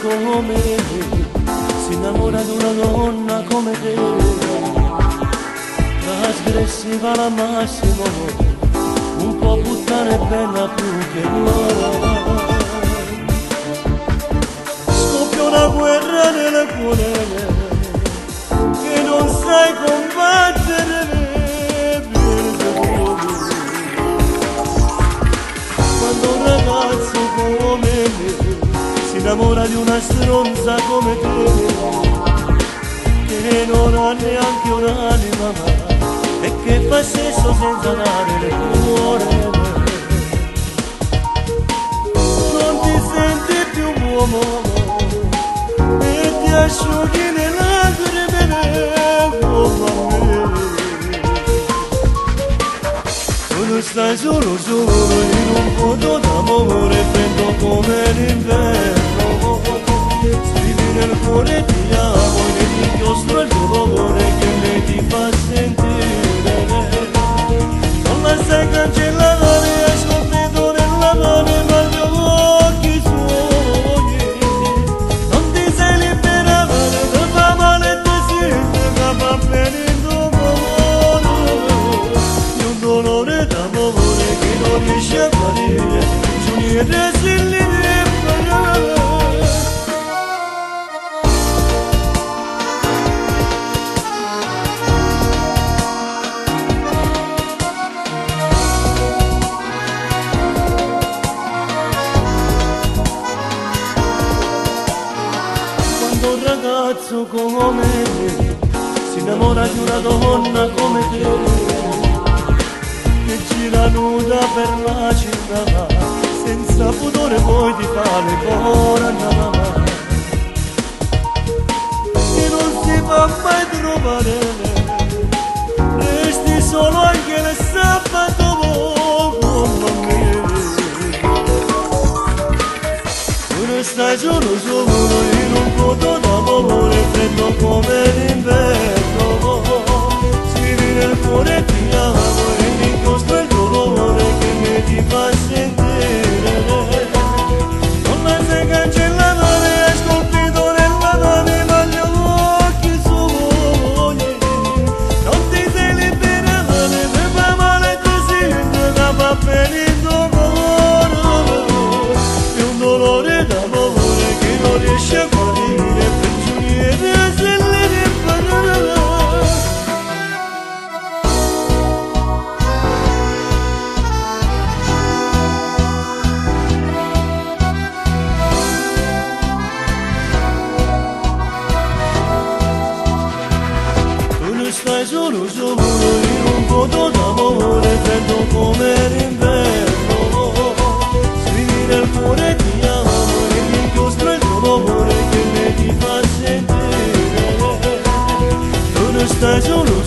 come me si innamora di una donna come te, trasgressiva al massimo, un po' puttana e bella più che noi. Scoppia una guerra nel cuore che non sai combattere. Quando un ragazzo come me si innamora di una stronza come te, che non ha neanche un'anima e che fa sesso senza dare il cuore, non ti senti più un uomo e ti asciughi le lacrime come a me. Tu stai solo in un fondo d'amore freddo come l'inverno, scrivi nel cuore ti amo e nell'inchiostro il dolore che lei ti fa sentire. Non la sai cancellare, hai scolpito nella mano gli occhi suoi, non ti sei liberata, ti fa male e ti sente, ma va bene il dolore, un dolore d'amore che non riesce a guarire, Giulietta si libera. Quando un ragazzo come me si innamora di una donna come te, che gira nuda per la città, senza pudore poi ti fa le corna, e non si fa mai trovare, resti solo anche il sabato con me. Tu ne stai solo in un vuoto d'amore freddo come l'inverno, scrivi nel cuore ti amo e l'incosto il dolore che mi ti fa sentire. Non la sai cancellata, hai scolpito nella anima gli occhi suoi, non ti sei liberata, ti fa male e ti sente, ma va bene il dolore, è un dolore d'amore che non riesce a guarire, per Giulietta se le riparare. Stai solo in un vuoto d'amore freddo come l'inverno, scrivi nel cuore ti amo e l'inchiostro il dolore che lei ti fa sentire. Tu ne stai solo